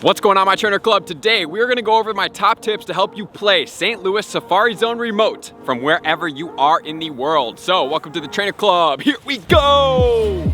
What's going on, my trainer club? Today we're going to go over my top tips to help you play St. Louis Safari Zone remote from wherever you are in the world. So welcome to the trainer club. Here we go.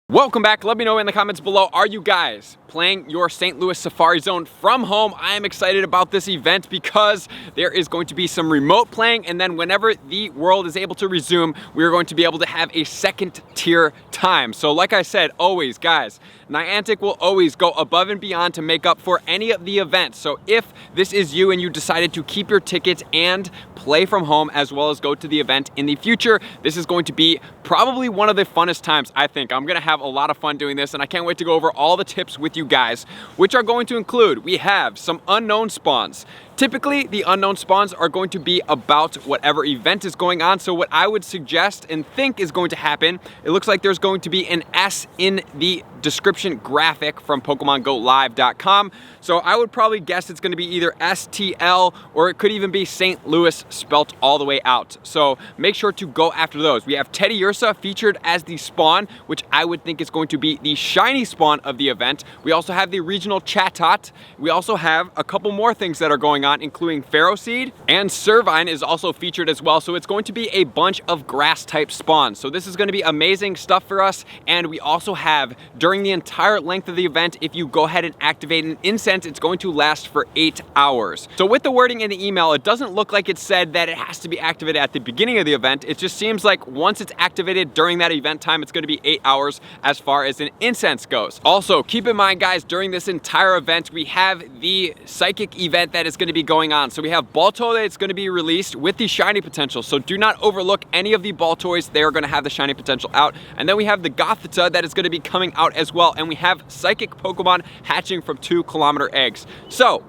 Welcome back. Let me know in the comments below, are you guys playing your St. Louis Safari Zone from home? I am excited about this event because there is going to be some remote playing, and then whenever the world is able to resume, we are going to be able to have a second tier time. So like I said, always guys, Niantic will always go above and beyond to make up for any of the events. So if this is you and you decided to keep your tickets and play from home as well as go to the event in the future, this is going to be probably one of the funnest times, I think. I'm gonna have a lot of fun doing this, and I can't wait to go over all the tips with you guys, which are going to include, we have some unknown spawns. Typically, the unknown spawns are going to be about whatever event is going on. So what I would suggest and think is going to happen, it looks like there's going to be an S in the description graphic from PokemonGoLive.com. So I would probably guess it's going to be either STL or it could even be St. Louis spelt all the way out. So make sure to go after those. We have Teddiursa featured as the spawn, which I would think is going to be the shiny spawn of the event. We also have the regional CHATOT. We also have a couple more things that are going on, including Pharaoh Seed, and Servine is also featured as well. So it's going to be a bunch of grass type spawns. So this is going to be amazing stuff for us. And we also have, during the entire length of the event, if you go ahead and activate an incense, it's going to last for 8 hours. So with the wording in the email, it doesn't look like it said that it has to be activated at the beginning of the event. It just seems like once it's activated during that event time, it's going to be 8 hours as far as an incense goes. Also, keep in mind guys, during this entire event, we have the psychic event that is going to be going on. So we have Balto that's going to be released with the shiny potential. So do not overlook any of the Baltoys. They are going to have the shiny potential out. And then we have the Gothita that is going to be coming out as well. And we have psychic Pokemon hatching from 2-kilometer eggs. So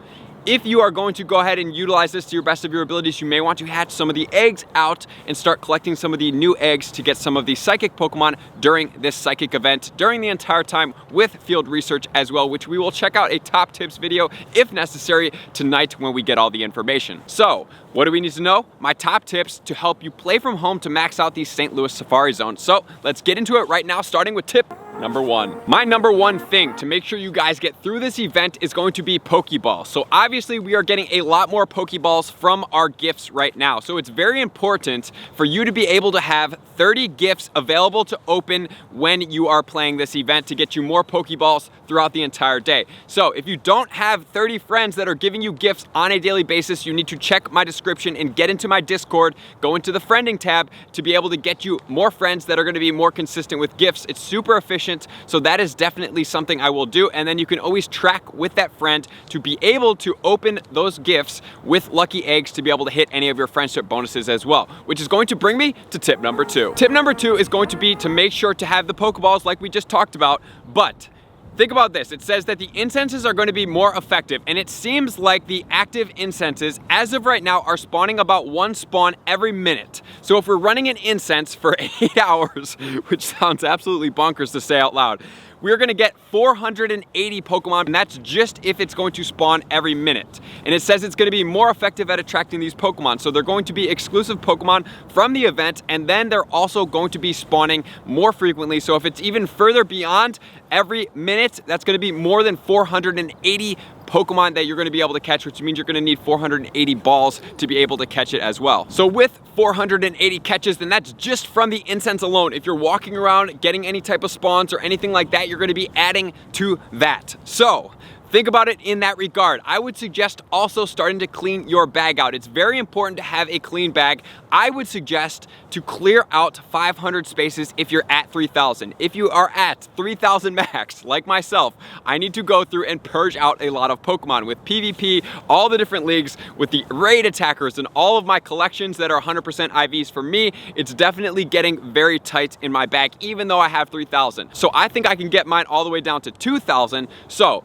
if you are going to go ahead and utilize this to your best of your abilities, you may want to hatch some of the eggs out and start collecting some of the new eggs to get some of the psychic Pokemon during this psychic event, during the entire time with field research as well, which we will check out a top tips video if necessary tonight when we get all the information. So what do we need to know? My top tips to help you play from home to max out the St. Louis Safari Zone. So let's get into it right now, starting with tip number 1. My number 1 thing to make sure you guys get through this event is going to be Pokeballs. So obviously we are getting a lot more Pokeballs from our gifts right now. So it's very important for you to be able to have 30 gifts available to open when you are playing this event to get you more Pokeballs throughout the entire day. So if you don't have 30 friends that are giving you gifts on a daily basis, you need to check my description and get into my Discord, go into the friending tab to be able to get you more friends that are going to be more consistent with gifts. It's super efficient. So that is definitely something I will do. And then you can always track with that friend to be able to open those gifts with lucky eggs to be able to hit any of your friendship bonuses as well, which is going to bring me to tip number 2. Tip number 2 is going to be to make sure to have the Pokeballs like we just talked about, but think about this. It says that the incenses are going to be more effective, and it seems like the active incenses, as of right now, are spawning about 1 spawn every minute. So if we're running an incense for 8 hours, which sounds absolutely bonkers to say out loud, we're gonna get 480 Pokemon, and that's just if it's going to spawn every minute. And it says it's gonna be more effective at attracting these Pokemon. So they're going to be exclusive Pokemon from the event, and then they're also going to be spawning more frequently. So if it's even further beyond every minute, that's gonna be more than 480 Pokemon that you're going to be able to catch, which means you're going to need 480 balls to be able to catch it as well. So with 480 catches, then that's just from the incense alone. If you're walking around getting any type of spawns or anything like that, you're going to be adding to that. So think about it in that regard. I would suggest also starting to clean your bag out. It's very important to have a clean bag. I would suggest to clear out 500 spaces if you're at 3,000. If you are at 3,000 max, like myself, I need to go through and purge out a lot of Pokemon with PvP, all the different leagues, with the raid attackers and all of my collections that are 100% IVs. For me, it's definitely getting very tight in my bag, even though I have 3,000. So I think I can get mine all the way down to 2,000. So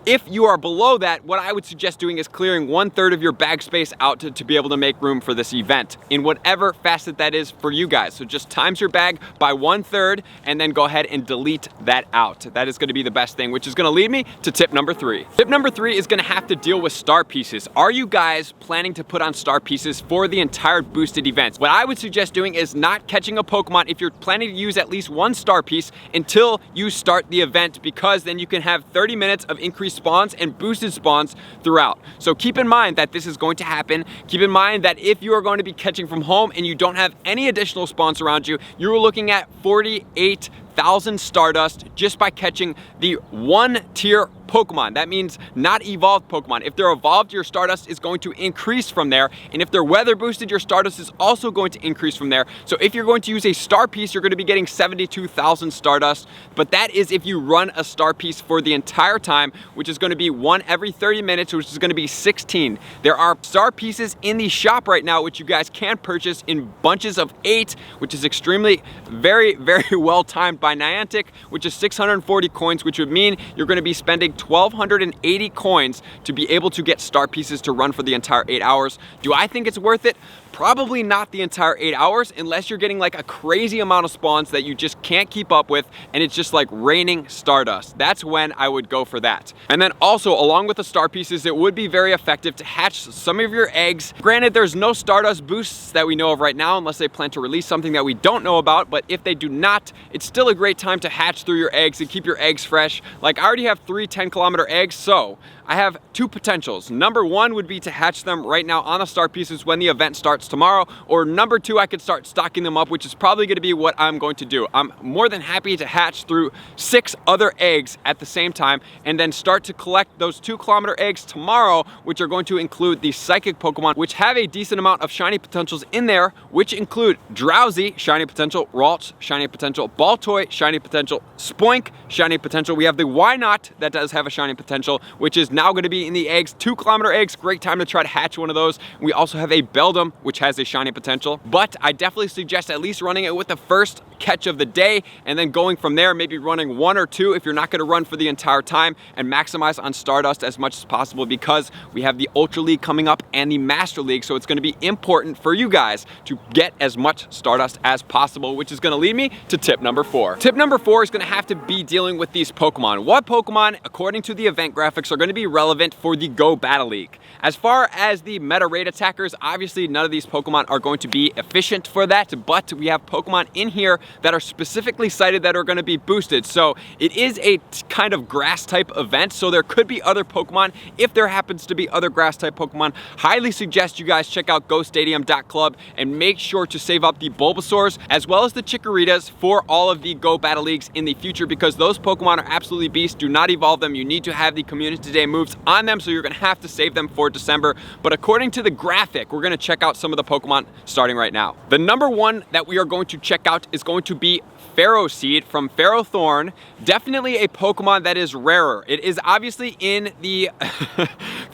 If you are below that, what I would suggest doing is clearing 1/3 of your bag space out to be able to make room for this event in whatever facet that is for you guys. So just times your bag by 1/3 and then go ahead and delete that out. That is gonna be the best thing, which is gonna lead me to tip number 3. Tip number 3 is gonna have to deal with star pieces. Are you guys planning to put on star pieces for the entire boosted event? What I would suggest doing is not catching a Pokemon if you're planning to use at least 1 star piece until you start the event, because then you can have 30 minutes of increased spawns and boosted spawns throughout. So keep in mind that this is going to happen. Keep in mind that if you are going to be catching from home and you don't have any additional spawns around you, you're looking at 48,000 Stardust just by catching the 1 tier Pokemon. That means not evolved Pokemon. If they're evolved, your Stardust is going to increase from there. And if they're weather boosted, your Stardust is also going to increase from there. So if you're going to use a star piece, you're going to be getting 72,000 Stardust. But that is if you run a star piece for the entire time, which is going to be 1 every 30 minutes, which is going to be 16. There are star pieces in the shop right now, which you guys can purchase in bunches of 8, which is extremely, very well timed by Niantic, which is 640 coins, which would mean you're going to be spending 1,280 coins to be able to get star pieces to run for the entire 8 hours. Do I think it's worth it? Probably not the entire 8 hours, unless you're getting like a crazy amount of spawns that you just can't keep up with and it's just like raining Stardust. That's when I would go for that. And then also, along with the star pieces, it would be very effective to hatch some of your eggs. Granted, there's no Stardust boosts that we know of right now unless they plan to release something that we don't know about, but if they do not, it's still a great time to hatch through your eggs and keep your eggs fresh. Like, I already have 3 10-kilometer eggs, so I have 2 potentials. Number 1 would be to hatch them right now on the star pieces when the event starts tomorrow, or number 2, I could start stocking them up, which is probably going to be what I'm going to do. I'm more than happy to hatch through 6 other eggs at the same time and then start to collect those 2-kilometer eggs tomorrow, which are going to include the psychic Pokemon, which have a decent amount of shiny potentials in there, which include Drowsy, shiny potential, Ralts, shiny potential, Baltoy, shiny potential, Spoink, shiny potential. We have the Wynot that does have a shiny potential, which is now going to be in the eggs, 2-kilometer eggs, great time to try to hatch one of those. We also have a Beldum, which has a shiny potential, but I definitely suggest at least running it with the first catch of the day and then going from there, maybe running 1 or 2 if you're not going to run for the entire time, and maximize on Stardust as much as possible, because we have the Ultra League coming up and the Master League, so it's going to be important for you guys to get as much Stardust as possible, which is going to lead me to tip number 4. Tip number 4 is going to have to be dealing with these Pokemon. What Pokemon, according to the event graphics, are going to be relevant for the Go Battle League? As far as the meta raid attackers, obviously none of these Pokemon are going to be efficient for that, but we have Pokemon in here that are specifically cited that are going to be boosted. So it is a kind of grass type event, so there could be other Pokemon. If there happens to be other grass type Pokemon, highly suggest you guys check out GoStadium.club and make sure to save up the Bulbasaurs as well as the Chikorritas for all of the Go Battle Leagues in the future, because those Pokemon are absolutely beasts. Do not evolve them. You need to have the Community Day moves on them, so you're going to have to save them for December. But according to the graphic, we're going to check out some of the Pokemon starting right now. The number 1 that we are going to check out is going to be Ferroseed from Ferrothorn. Definitely a Pokemon that is rarer. It is obviously in the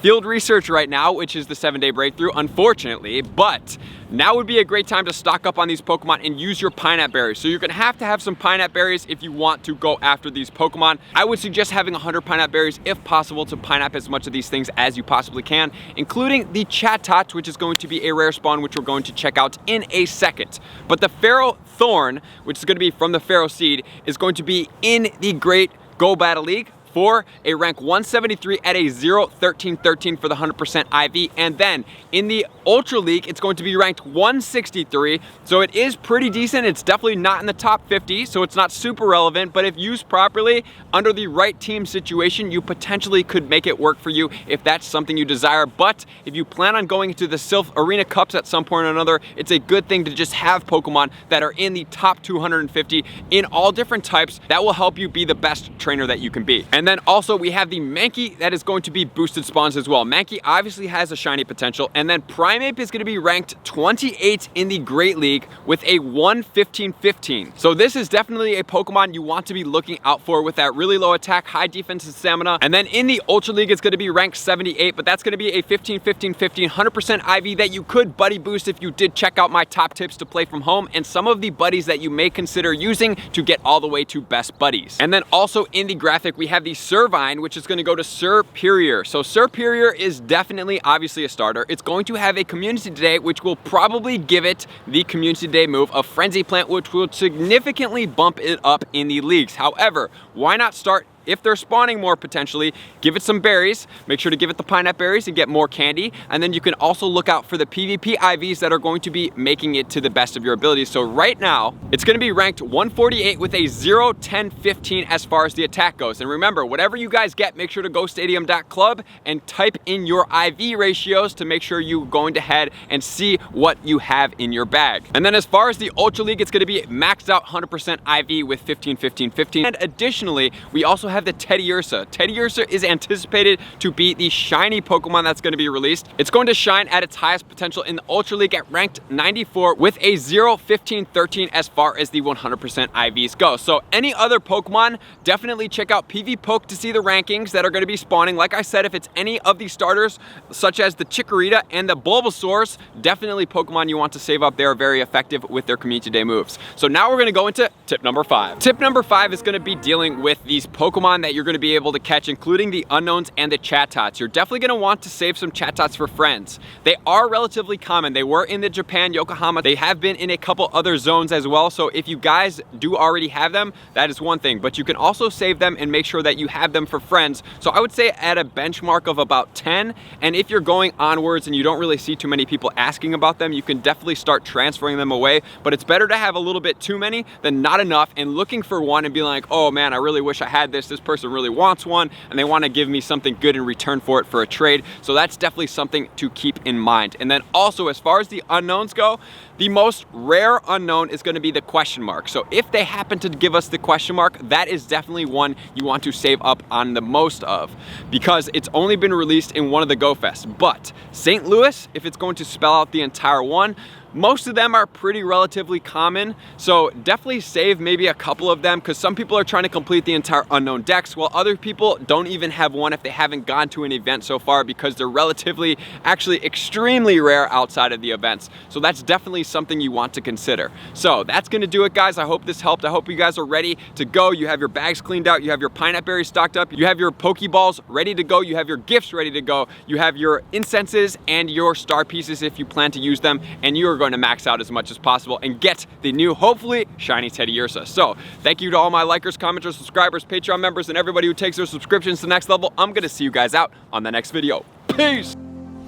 field research right now, which is the 7-day breakthrough, unfortunately, but now would be a great time to stock up on these Pokemon and use your Pineapple Berries. So you're going to have some Pineapple Berries if you want to go after these Pokemon. I would suggest having 100 Pineapple Berries if possible to pine up as much of these things as you possibly can, including the CHATOT, which is going to be a rare spawn, which we're going to check out in a second. But the Ferrothorn, which is going to be from the Ferroseed, is going to be in the Great Go Battle League for a rank 173 at a 0-13-13 for the 100% IV. And then in the Ultra League, it's going to be ranked 163. So it is pretty decent. It's definitely not in the top 50, so it's not super relevant. But if used properly under the right team situation, you potentially could make it work for you if that's something you desire. But if you plan on going into the Sylph Arena Cups at some point or another, it's a good thing to just have Pokemon that are in the top 250 in all different types. That will help you be the best trainer that you can be. And then also we have the Mankey that is going to be boosted spawns as well. Mankey obviously has a shiny potential, and then Primeape is going to be ranked 28 in the Great League with a 1-15-15. So this is definitely a Pokemon you want to be looking out for with that really low attack, high defense and stamina. And then in the Ultra League, it's going to be ranked 78, but that's going to be a 15-15-15 100% IV that you could buddy boost if you did check out my top tips to play from home and some of the buddies that you may consider using to get all the way to best buddies. And then also in the graphic, we have the Servine, which is going to go to Superior. So Superior is definitely, obviously, a starter. It's going to have a Community Day, which will probably give it the Community Day move of Frenzy Plant, which will significantly bump it up in the leagues. However, why not start, if they're spawning more potentially, give it some berries. Make sure to give it the pineapple berries and get more candy. And then you can also look out for the PvP IVs that are going to be making it to the best of your abilities. So right now, it's gonna be ranked 148 with a 0, 10, 15 as far as the attack goes. And remember, whatever you guys get, make sure to go stadium.club and type in your IV ratios to make sure you're going ahead and see what you have in your bag. And then as far as the Ultra League, it's gonna be maxed out 100% IV with 15, 15, 15. And additionally, we also have the Teddiursa. Teddiursa is anticipated to be the shiny Pokemon that's going to be released. It's going to shine at its highest potential in the Ultra League at ranked 94 with a 0, 15, 13 as far as the 100% IVs go. So any other Pokemon, definitely check out PvPoke to see the rankings that are going to be spawning. Like I said, if it's any of these starters, such as the Chikorita and the Bulbasaurs, definitely Pokemon you want to save up. They are very effective with their Community Day moves. So now we're going to go into tip number 5. Tip number 5 is going to be dealing with these Pokemon that you're going to be able to catch, including the Unowns and the CHATOTs. You're definitely going to want to save some CHATOTs for friends. They are relatively common. They were in the Japan, Yokohama. They have been in a couple other zones as well. So if you guys do already have them, that is one thing, but you can also save them and make sure that you have them for friends. So I would say at a benchmark of about 10, and if you're going onwards and you don't really see too many people asking about them, you can definitely start transferring them away. But it's better to have a little bit too many than not enough and looking for one and be like, oh man, I really wish I had this. This person really wants one and they want to give me something good in return for it for a trade. So that's definitely something to keep in mind. And then also, as far as the unknowns go, the most rare unknown is going to be the question mark. So if they happen to give us the question mark, that is definitely one you want to save up on the most of, because it's only been released in one of the Go Fests. But St. Louis, if it's going to spell out the entire one, most of them are pretty relatively common, so definitely save maybe a couple of them, because some people are trying to complete the entire unknown decks, while other people don't even have one if they haven't gone to an event so far, because they're relatively, actually extremely rare outside of the events. So that's definitely something you want to consider. So that's gonna do it, guys. I hope this helped. I hope you guys are ready to go. You have your bags cleaned out, you have your pineapple berries stocked up, you have your Pokeballs ready to go, you have your gifts ready to go, you have your incenses and your star pieces if you plan to use them, and you are going to max out as much as possible and get the new, hopefully, shiny Teddiursa. So thank you to all my likers, commenters, subscribers, Patreon members, and everybody who takes their subscriptions to the next level. I'm gonna see you guys out on the next video. Peace!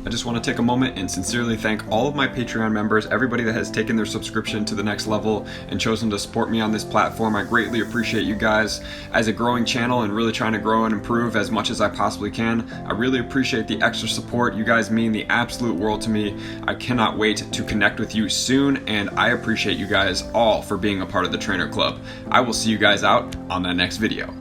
I just want to take a moment and sincerely thank all of my Patreon members, everybody that has taken their subscription to the next level and chosen to support me on this platform. I greatly appreciate you guys. As a growing channel and really trying to grow and improve as much as I possibly can, I really appreciate the extra support. You guys mean the absolute world to me. I cannot wait to connect with you soon, and I appreciate you guys all for being a part of the Trainer Club. I will see you guys out on the next video.